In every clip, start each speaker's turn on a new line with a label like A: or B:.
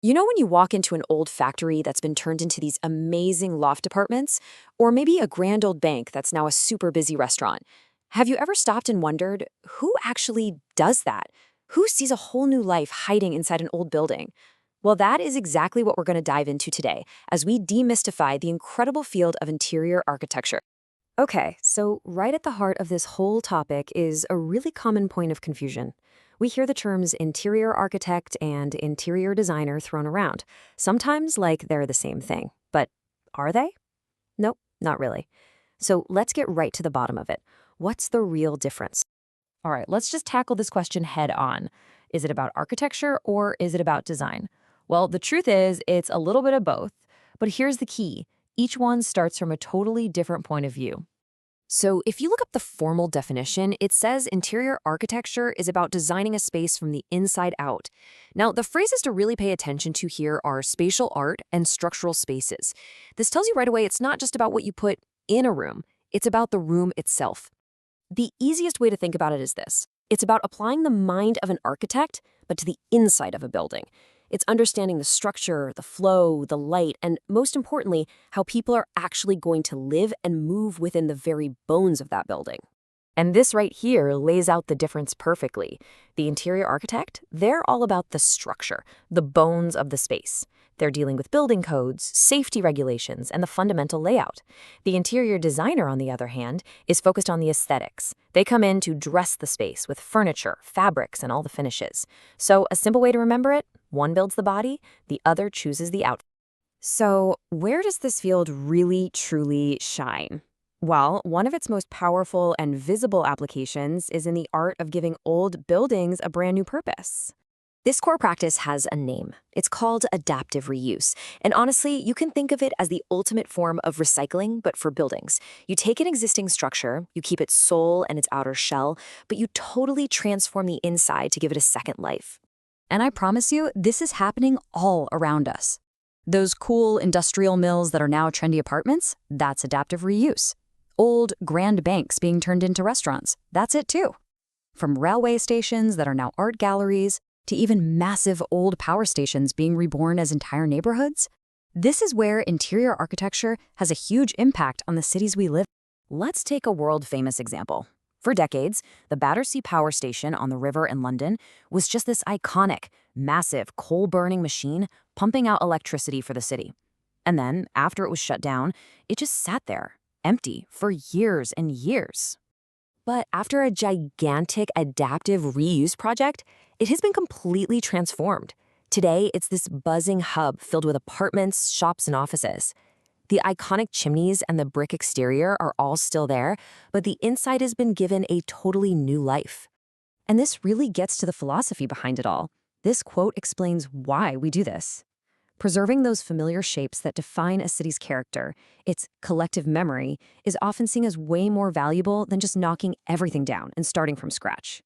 A: You know when you walk into an old factory that's been turned into these amazing loft apartments? Or maybe a grand old bank that's now a super busy restaurant? Have you ever stopped and wondered, who actually does that? Who sees a whole new life hiding inside an old building? Well, that is exactly what we're going to dive into today as we demystify the incredible field of interior architecture. Okay, so right at the heart of this whole topic is a really common point of confusion. We hear the terms interior architect and interior designer thrown around, sometimes like they're the same thing. But are they? Nope, not really. So let's get right to the bottom of it. What's the real difference? All right, let's just tackle this question head on. Is it about architecture or is it about design? Well, the truth is, it's a little bit of both. But here's the key: each one starts from a totally different point of view. So, if you look up the formal definition, it says interior architecture is about designing a space from the inside out. Now, the phrases to really pay attention to here are spatial art and structural spaces. This tells you right away it's not just about what you put in a room, it's about the room itself. The easiest way to think about it is this: it's about applying the mind of an architect, but to the inside of a building. It's understanding the structure, the flow, the light, and most importantly, how people are actually going to live and move within the very bones of that building. And this right here lays out the difference perfectly. The interior architect, they're all about the structure, the bones of the space. They're dealing with building codes, safety regulations, and the fundamental layout. The interior designer, on the other hand, is focused on the aesthetics. They come in to dress the space with furniture, fabrics, and all the finishes. So a simple way to remember it: one builds the body, the other chooses the outfit. So where does this field really, truly shine? Well, one of its most powerful and visible applications is in the art of giving old buildings a brand new purpose. This core practice has a name. It's called adaptive reuse. And honestly, you can think of it as the ultimate form of recycling, but for buildings. You take an existing structure, you keep its soul and its outer shell, but you totally transform the inside to give it a second life. And I promise you, this is happening all around us. Those cool industrial mills that are now trendy apartments, that's adaptive reuse. Old grand banks being turned into restaurants, that's it too. From railway stations that are now art galleries, to even massive old power stations being reborn as entire neighborhoods, this is where interior architecture has a huge impact on the cities we live in. Let's take a world-famous example. For decades, the Battersea Power Station on the river in London was just this iconic, massive, coal-burning machine pumping out electricity for the city. And then, after it was shut down, it just sat there, empty, for years and years. But after a gigantic adaptive reuse project, it has been completely transformed. Today, it's this buzzing hub filled with apartments, shops, and offices. The iconic chimneys and the brick exterior are all still there, but the inside has been given a totally new life. And this really gets to the philosophy behind it all. This quote explains why we do this. Preserving those familiar shapes that define a city's character, its collective memory, is often seen as way more valuable than just knocking everything down and starting from scratch.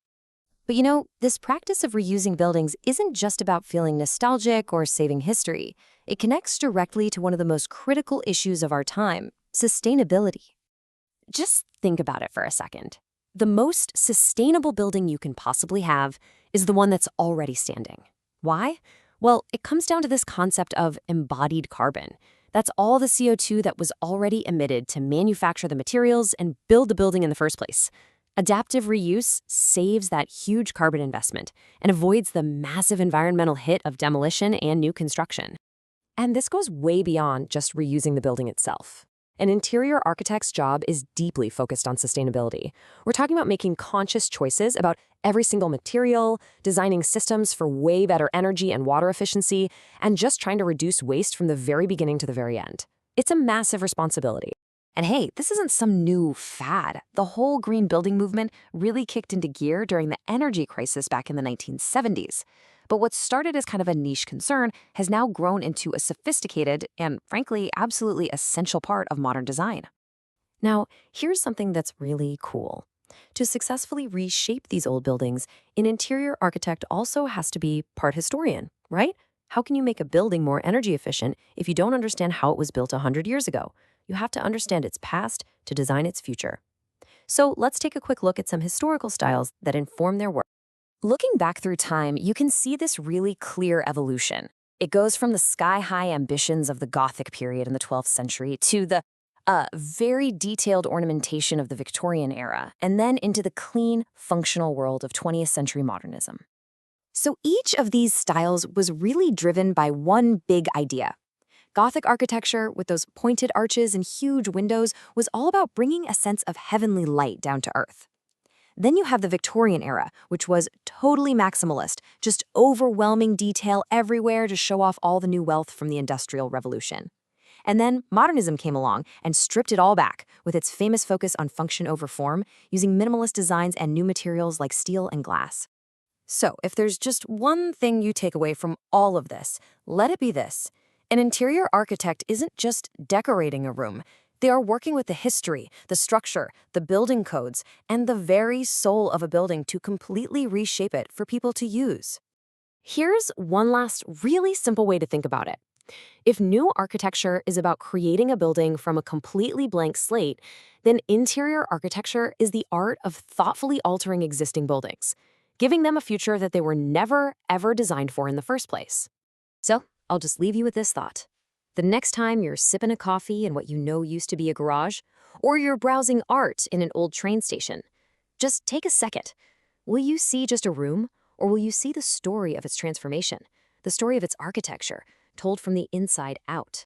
A: But you know, this practice of reusing buildings isn't just about feeling nostalgic or saving history. It connects directly to one of the most critical issues of our time: sustainability. Just think about it for a second. The most sustainable building you can possibly have is the one that's already standing. Why? Well, it comes down to this concept of embodied carbon. That's all the CO2 that was already emitted to manufacture the materials and build the building in the first place. Adaptive reuse saves that huge carbon investment and avoids the massive environmental hit of demolition and new construction. And this goes way beyond just reusing the building itself. An interior architect's job is deeply focused on sustainability. We're talking about making conscious choices about every single material, designing systems for way better energy and water efficiency, and just trying to reduce waste from the very beginning to the very end. It's a massive responsibility. And hey, this isn't some new fad. The whole green building movement really kicked into gear during the energy crisis back in the 1970s. But what started as kind of a niche concern has now grown into a sophisticated and, frankly, absolutely essential part of modern design. Now, here's something that's really cool. To successfully reshape these old buildings, an interior architect also has to be part historian, right? How can you make a building more energy efficient if you don't understand how it was built 100 years ago? You have to understand its past to design its future. So let's take a quick look at some historical styles that inform their work. Looking back through time, you can see this really clear evolution. It goes from the sky-high ambitions of the Gothic period in the 12th century to the very detailed ornamentation of the Victorian era, and then into the clean, functional world of 20th century modernism. So each of these styles was really driven by one big idea. Gothic architecture, with those pointed arches and huge windows, was all about bringing a sense of heavenly light down to earth. Then you have the Victorian era, which was totally maximalist, just overwhelming detail everywhere to show off all the new wealth from the Industrial Revolution. And then modernism came along and stripped it all back, with its famous focus on function over form, using minimalist designs and new materials like steel and glass. So, if there's just one thing you take away from all of this, let it be this. An interior architect isn't just decorating a room. They are working with the history, the structure, the building codes, and the very soul of a building to completely reshape it for people to use. Here's one last really simple way to think about it. If new architecture is about creating a building from a completely blank slate, then interior architecture is the art of thoughtfully altering existing buildings, giving them a future that they were never, ever designed for in the first place. So, I'll just leave you with this thought. The next time you're sipping a coffee in what you know used to be a garage, or you're browsing art in an old train station, just take a second. Will you see just a room, or will you see the story of its transformation, the story of its architecture, told from the inside out?